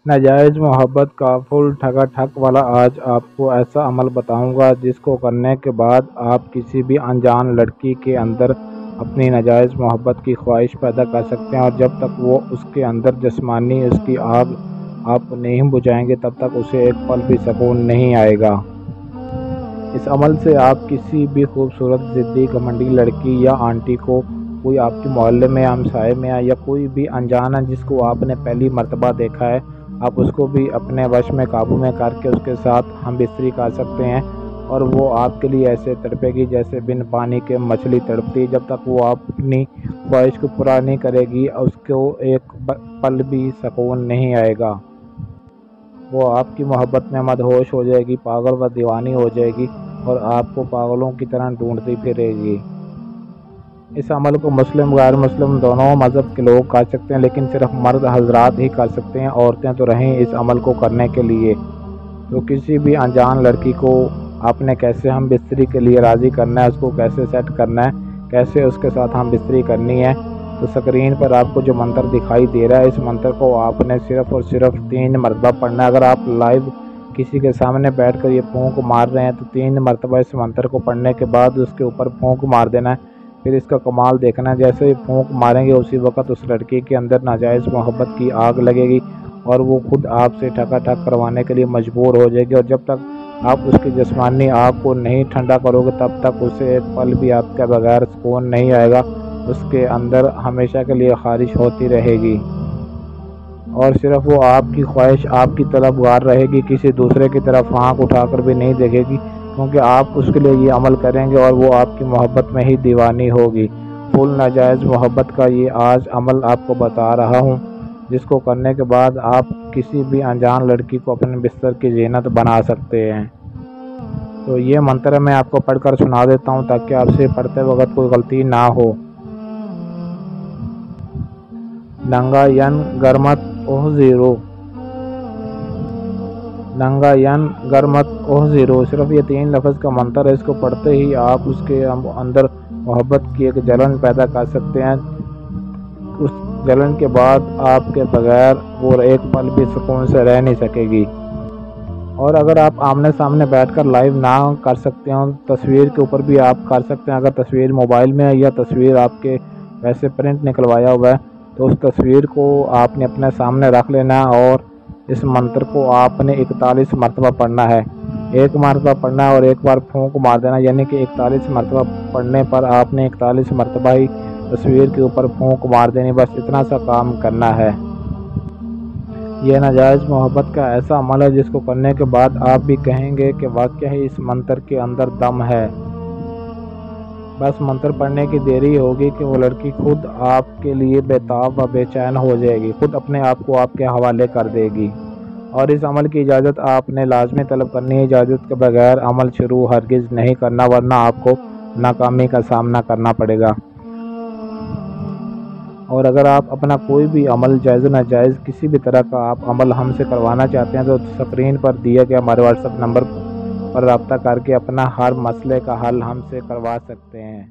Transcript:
ناجائز محبت کا فل ٹھگا ٹھگ والا آج آپ کو ایسا عمل بتاؤں گا جس کو کرنے کے بعد آپ کسی بھی انجان لڑکی کے اندر اپنی ناجائز محبت کی خواہش پیدا کر سکتے ہیں، اور جب تک وہ اس کے اندر جسمانی اس کی آگ آپ نہیں بجھائیں گے تب تک اسے ایک پل بھی سکون نہیں آئے گا۔ اس عمل سے آپ کسی بھی خوبصورت ضدی گھمنڈی لڑکی یا آنٹی کو، کوئی آپ کے محلے میں ہمسائے میں یا کوئی بھی انجان ہے جس کو آپ نے پہلی مرتبہ دیکھا ہے، آپ اس کو بھی اپنے وش میں قابو میں کر کے اس کے ساتھ ہم بستری کر سکتے ہیں، اور وہ آپ کے لیے ایسے تڑپے گی جیسے بن پانی کے مچھلی تڑپتی۔ جب تک وہ آپ اپنی خواہش کو پورا نہیں کرے گی اس کو ایک پل بھی سکون نہیں آئے گا۔ وہ آپ کی محبت میں مدہوش ہو جائے گی، پاگل و دیوانی ہو جائے گی اور آپ کو پاگلوں کی طرح ڈھونڈتی پھرے گی۔ اس عمل کو مسلم غیر مسلم دونوں مذہب کے لوگ کر سکتے ہیں، لیکن صرف مرد حضرات ہی کر سکتے ہیں، عورتیں تو رہیں اس عمل کو کرنے کے لیے۔ تو کسی بھی انجان لڑکی کو آپ نے کیسے ہم بستری کے لیے راضی کرنا ہے، اس کو کیسے سیٹ کرنا ہے، کیسے اس کے ساتھ ہم بستری کرنی ہے، تو اسکرین پر آپ کو جو منتر دکھائی دے رہا ہے اس منتر کو آپ نے صرف اور صرف 3 مرتبہ پڑھنا ہے۔ اگر آپ لائیو کسی کے سامنے بیٹھ کر یہ پھونک مار رہے ہیں تو 3 مرتبہ اس منتر کو پڑھنے کے بعد اس کے اوپر پھونک مار دینا ہے۔ پھر اس کا کمال دیکھنا ہے، جیسے ہی پھونک ماریں گے اسی وقت اس لڑکی کے اندر ناجائز محبت کی آگ لگے گی اور وہ خود آپ سے ٹھگا ٹھگ کروانے کے لیے مجبور ہو جائے گی، اور جب تک آپ اس کی جسمانی آگ کو نہیں ٹھنڈا کرو گے تب تک اسے ایک پل بھی آپ کے بغیر سکون نہیں آئے گا، اس کے اندر ہمیشہ کے لیے خواہش ہوتی رہے گی، اور صرف وہ آپ کی خواہش آپ کی طلبگار رہے گی، کسی دوسرے کی طرف آنکھ اٹھا کر بھی نہیں دیکھے گی، کیونکہ آپ اس کے لیے یہ عمل کریں گے اور وہ آپ کی محبت میں ہی دیوانی ہوگی۔ فل ناجائز محبت کا یہ آج عمل آپ کو بتا رہا ہوں، جس کو کرنے کے بعد آپ کسی بھی انجان لڑکی کو اپنے بستر کی زینت بنا سکتے ہیں۔ تو یہ منتر میں آپ کو پڑھ کر سنا دیتا ہوں تاکہ آپ سے پڑھتے وقت کوئی غلطی نہ ہو۔ ننگا ین گرمت اوہ زیرو، ننگا ین گرمت اوہ زیرو، صرف یہ 3 لفظ کا منتر ہے۔ اس کو پڑھتے ہی آپ اس کے اندر محبت کی ایک جلن پیدا کر سکتے ہیں، اس جلن کے بعد آپ کے بغیر وہ ایک پل بھی سکون سے رہ نہیں سکے گی۔ اور اگر آپ آمنے سامنے بیٹھ کر لائیو نہ کر سکتے ہوں، تصویر کے اوپر بھی آپ کر سکتے ہیں۔ اگر تصویر موبائل میں ہے یا تصویر آپ کے ویسے پرنٹ نکلوایا ہوا ہے تو اس تصویر کو آپ نے اپنے سامنے رکھ لینا ہے، اور اس منتر کو آپ نے 41 مرتبہ پڑھنا ہے۔ 1 مرتبہ پڑھنا ہے اور ایک بار پھونک مار دینا، یعنی کہ 41 مرتبہ پڑھنے پر آپ نے 41 مرتبہ ہی تصویر کے اوپر پھونک مار دینی، بس اتنا سا کام کرنا ہے۔ یہ ناجائز محبت کا ایسا عمل ہے جس کو کرنے کے بعد آپ بھی کہیں گے کہ واقعہ ہی اس منتر کے اندر دم ہے۔ بس منتر پڑھنے کی دیری ہوگی کہ وہ لڑکی خود آپ کے لیے بےتاب و بے چین ہو جائے گی، خود اپنے آپ کو آپ کے حوالے کر دے گی، اور اس عمل کی اجازت آپ نے لازمی طلب کرنی ہے۔ اجازت کے بغیر عمل شروع ہرگز نہیں کرنا، ورنہ آپ کو ناکامی کا سامنا کرنا پڑے گا۔ اور اگر آپ اپنا کوئی بھی عمل جائز و ناجائز کسی بھی طرح کا آپ عمل ہم سے کروانا چاہتے ہیں تو اسکرین پر دیا گیا ہمارے واٹس ایپ نمبر پر رابطہ کر کے اپنا ہر مسئلے کا حل ہم سے کروا سکتے ہیں۔